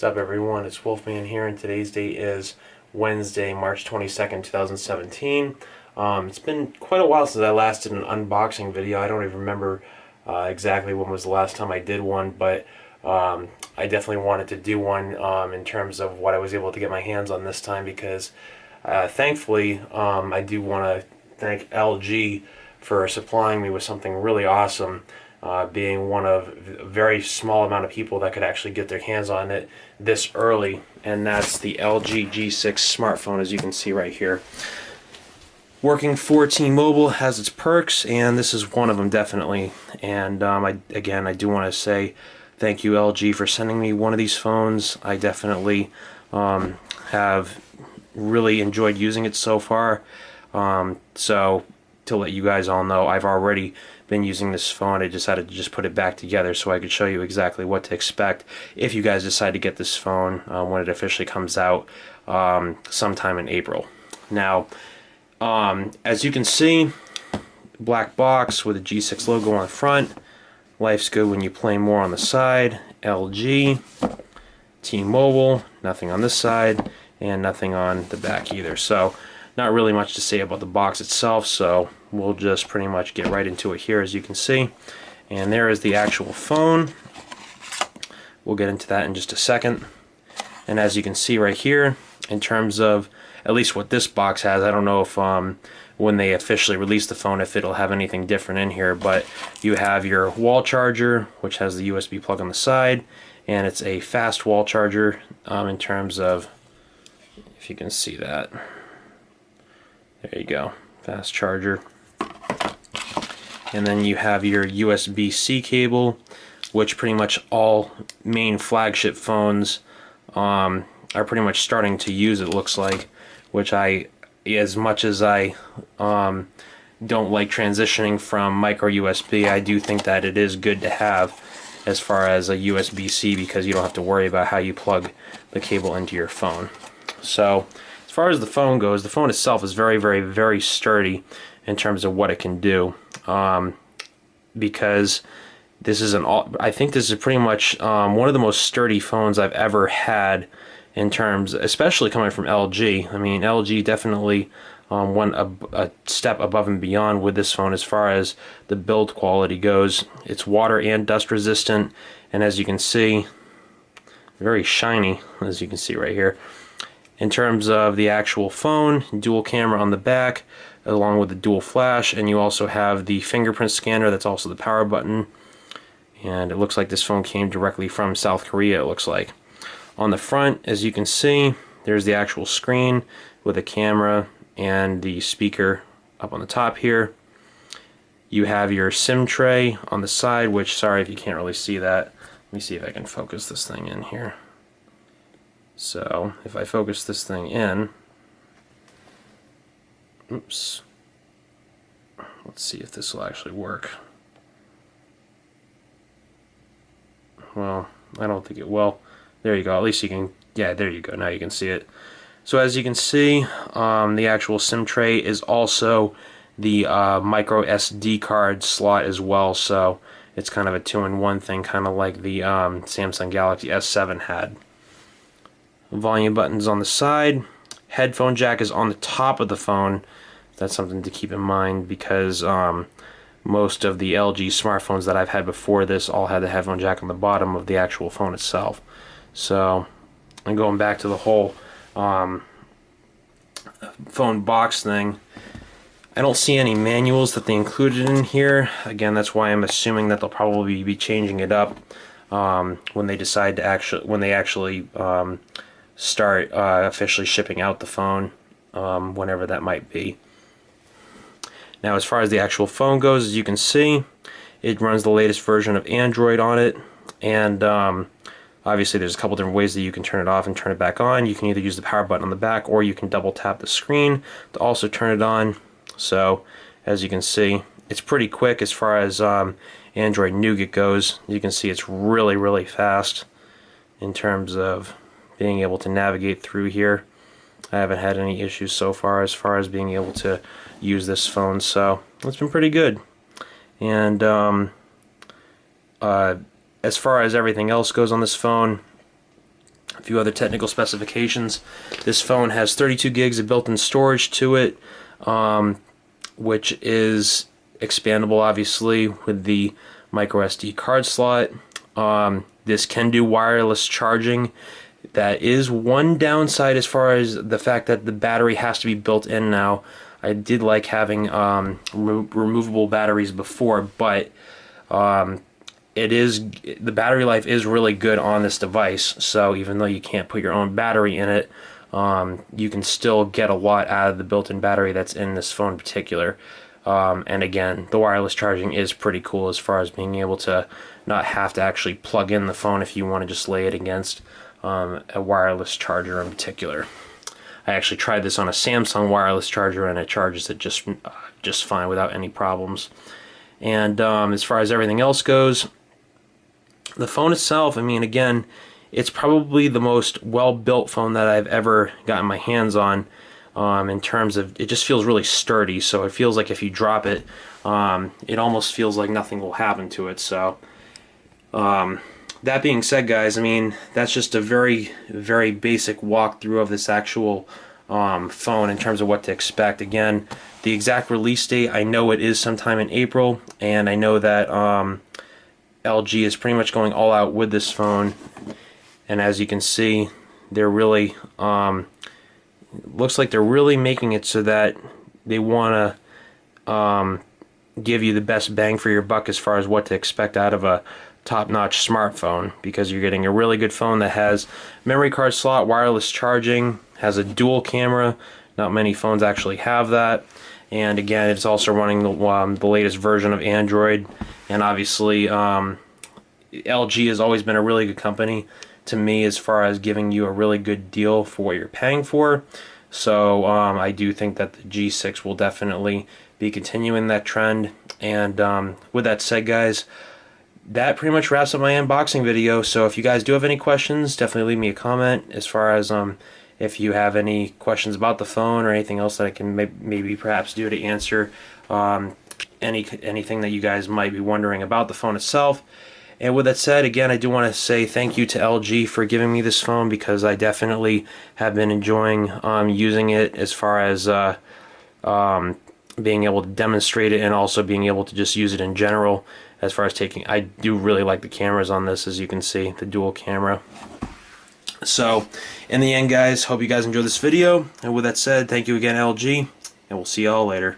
What's up, everyone? It's Wolfman here, and today's date is Wednesday, March 22nd, 2017. It's been quite a while since I last did an unboxing video. I don't even remember exactly when was the last time I did one, but I definitely wanted to do one in terms of what I was able to get my hands on this time because thankfully I do want to thank LG for supplying me with something really awesome. Being one of a very small amount of people that could actually get their hands on it this early, and that's the LG G6 smartphone, as you can see right here. Working for T-Mobile has its perks, and this is one of them definitely. And I do want to say thank you, LG, for sending me one of these phones. I definitely have really enjoyed using it so far. So to let you guys all know, I've already been using this phone. I decided to just put it back together so I could show you exactly what to expect if you guys decide to get this phone when it officially comes out sometime in April. Now, as you can see, black box with a G6 logo on the front. Life's good when you play more on the side. LG, T-Mobile, nothing on this side, and nothing on the back either. So not really much to say about the box itself, so we'll just pretty much get right into it here, as you can see. And there is the actual phone. We'll get into that in just a second. And as you can see right here, in terms of at least what this box has, I don't know if when they officially release the phone if it'll have anything different in here, but you have your wall charger, which has the USB plug on the side, and it's a fast wall charger in terms of, if you can see that. There you go, fast charger. And then you have your USB-C cable, which pretty much all main flagship phones are pretty much starting to use, it looks like, which as much as I don't like transitioning from micro USB, I do think that it is good to have as far as a USB-C, because you don't have to worry about how you plug the cable into your phone. So as far as the phone goes, the phone itself is very, very, very sturdy in terms of what it can do, because this is I think this is pretty much one of the most sturdy phones I've ever had, in terms, especially coming from LG. I mean, LG definitely went a step above and beyond with this phone as far as the build quality goes. It's water and dust resistant, and as you can see, very shiny, as you can see right here. In terms of the actual phone, dual camera on the back, along with the dual flash, and you also have the fingerprint scanner. That's also the power button, and it looks like this phone came directly from South Korea, it looks like. On the front, as you can see, there's the actual screen with a camera and the speaker up on the top here. You have your SIM tray on the side, which, sorry if you can't really see that. Let me see if I can focus this thing in here. So if I focus this thing in, oops, let's see if this will actually work. Well, I don't think it will. There you go, at least you can, yeah, there you go, now you can see it. So as you can see, the actual SIM tray is also the micro SD card slot as well, so it's kind of a two-in-one thing, kind of like the Samsung Galaxy S7 had. Volume buttons on the side. Headphone jack is on the top of the phone. That's something to keep in mind, because most of the LG smartphones that I've had before this all had the headphone jack on the bottom of the actual phone itself. So, and going back to the whole phone box thing, I don't see any manuals that they included in here. Again, that's why I'm assuming that they'll probably be changing it up when they decide to actually start officially shipping out the phone, whenever that might be. Now, as far as the actual phone goes, as you can see, it runs the latest version of Android on it, and obviously there's a couple different ways that you can turn it off and turn it back on. You can either use the power button on the back, or you can double tap the screen to also turn it on. So as you can see, it's pretty quick as far as Android Nougat goes. You can see it's really, really fast in terms of being able to navigate through here. I haven't had any issues so far as being able to use this phone, so it's been pretty good. And as far as everything else goes on this phone, A few other technical specifications. This phone has 32 gigs of built-in storage to it, which is expandable obviously with the micro SD card slot. This can do wireless charging. That is one downside as far as the fact that the battery has to be built in now. I did like having removable batteries before, but the battery life is really good on this device. So even though you can't put your own battery in it, you can still get a lot out of the built-in battery that's in this phone in particular. And again, the wireless charging is pretty cool as far as being able to not have to actually plug in the phone if you want to just lay it against a wireless charger in particular. I actually tried this on a Samsung wireless charger and it charges it just fine without any problems. And as far as everything else goes, the phone itself, I mean, again, it's probably the most well-built phone that I've ever gotten my hands on. In terms of, it just feels really sturdy, so it feels like if you drop it, it almost feels like nothing will happen to it. So that being said, guys, I mean, that's just a very, very basic walkthrough of this actual phone in terms of what to expect. Again, the exact release date, I know it is sometime in April, and I know that LG is pretty much going all out with this phone. And as you can see, they're really looks like they're really making it so that they want to give you the best bang for your buck as far as what to expect out of a top-notch smartphone, because you're getting a really good phone that has memory card slot, wireless charging, has a dual camera. Not many phones actually have that. And again, it's also running the latest version of Android. And obviously, LG has always been a really good company to me as far as giving you a really good deal for what you're paying for. So I do think that the G6 will definitely be continuing that trend. And with that said, guys, that pretty much wraps up my unboxing video. So if you guys do have any questions, definitely leave me a comment as far as if you have any questions about the phone or anything else that I can maybe perhaps do to answer anything that you guys might be wondering about the phone itself. And with that said, again, I do want to say thank you to LG for giving me this phone, because I definitely have been enjoying using it as far as being able to demonstrate it and also being able to just use it in general. As far as I do really like the cameras on this, as you can see, the dual camera. So, in the end, guys, hope you guys enjoyed this video. And with that said, thank you again, LG, and we'll see y'all later.